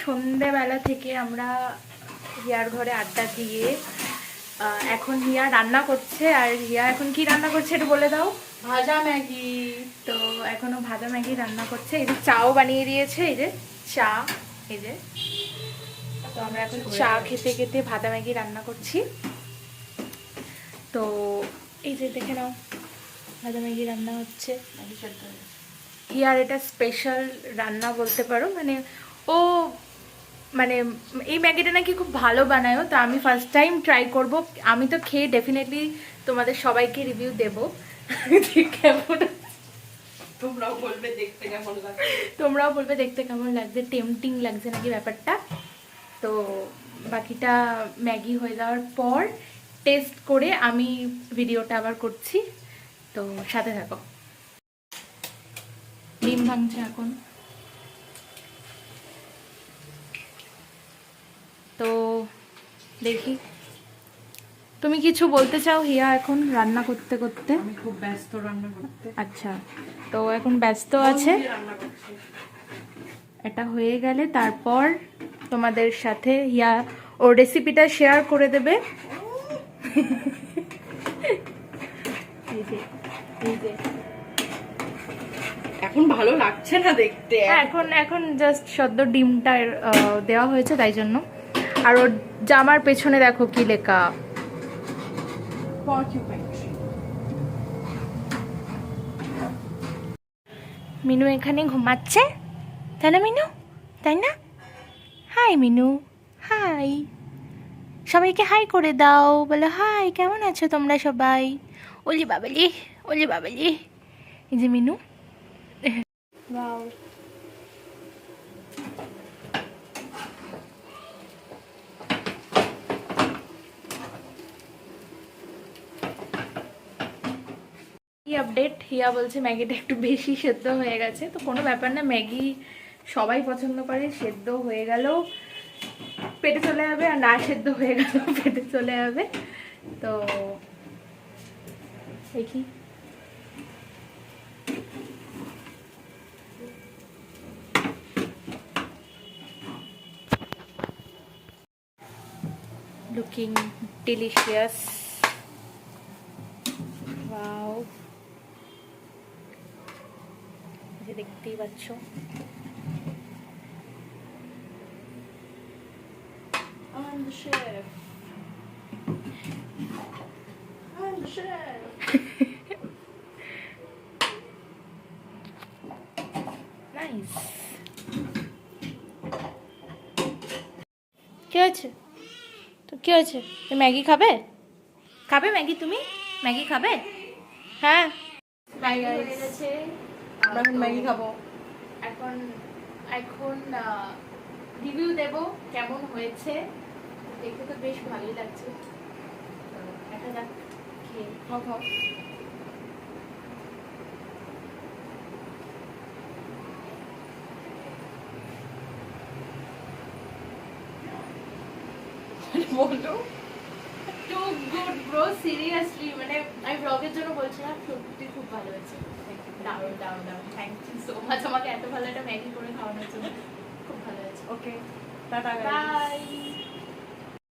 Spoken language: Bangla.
সন্ধ্যেবেলা থেকে আমরা হিয়ার ঘরে আড্ডা দিয়ে এখন হিয়া রান্না করছে। আর হিয়া এখন কি রান্না করছে একটু বলে দাও। ভাজা ম্যাগি। তো এখনো ভাজা ম্যাগি রান্না করছে। এই যে চাও বানিয়ে দিয়েছে, এই যে চা, এই যে। তো আমরা এখন চা খেতে খেতে ভাজা ম্যাগি রান্না করছি। তো এই যে দেখে নাও, ভাজা ম্যাগি রান্না হচ্ছে। হিয়ার এটা স্পেশাল রান্না বলতে পারো। মানে এই ম্যাগিটা নাকি খুব ভালো বানায়ও। তো আমি ফার্স্ট টাইম ট্রাই করব। আমি তো খেয়ে ডেফিনেটলি তোমাদের সবাইকে রিভিউ দেবো কেমন। তোমরাও বলবে দেখতে কেমন লাগছে, টেম্পটিং লাগছে নাকি ব্যাপারটা। তো বাকিটা ম্যাগি হয়ে যাওয়ার পর টেস্ট করে আমি ভিডিওটা আবার করছি। তো সাথে থাকো। ডিম ভাঙছে এখন। তো দেখি, তুমি কিছু বলতে চাও হিয়া এখন রান্না করতে করতে? আমি খুব ব্যস্ত রান্না করতে। আচ্ছা, তো এখন ব্যস্ত আছে। এটা হয়ে গেলে তারপর তোমাদের সাথে হিয়া ওর রেসিপিটা শেয়ার করে দেবে। এখন ভালো লাগছে না দেখতে। এখন জাস্ট সদ্য ডিমটা দেওয়া হয়েছে তাই জন্য। আর ওর জামার পেছনে দেখো কি লেখা, মিনু এখানে ঘুমাচ্ছে, তাই না মিনু? তাই না? Hi Minu, hi. সবাইকে হাই করে দাও, বলো হাই, কেমন আছো তোমরা সবাই? ওলি বাবালি, ওলি বাবালি। এই যে মিনু। Wow, update. হিয়া বলছে ম্যাগিটা একটু বেশি সেদ্ধ হয়ে গেছে। তো কোনো ব্যাপার না, ম্যাগি সবাই পছন্দ করে। সেদ্ধ হয়ে গেল পেটে চলে যাবে, আর না সেদ্ধ হয়ে গেল পেটে চলে যাবে। তো দেখি। Looking delicious. ওয়াও, দেখতেই পাচ্ছ। I'm the chef. I'm the chef. Nice. কি হয়েছে? তো কি হয়েছে? তুমি ম্যাগি খাবে? খাবে ম্যাগি? তুমি ম্যাগি খাবে? হ্যাঁ। হাই গাইস, আমরা এখন ম্যাগি খাবো। এখন এখন রিভিউ দেব কেমন হয়েছে। দেখতে তো বেশ ভালোই লাগছে। একটা যাক খেয়ে। খাও। বলো। Too good bro, seriously. মানে আমি ব্লগের জন্য বলছি না, সত্যি খুব ভালো হয়েছে। দারুণ দারুণ দারুণ, থ্যাংক ইউ সো মাচ আমাকে এত ভালো একটা ম্যাগি করে খাওয়ানোর জন্য। খুব ভালো হয়েছে। ওকে, টাটা। বাই।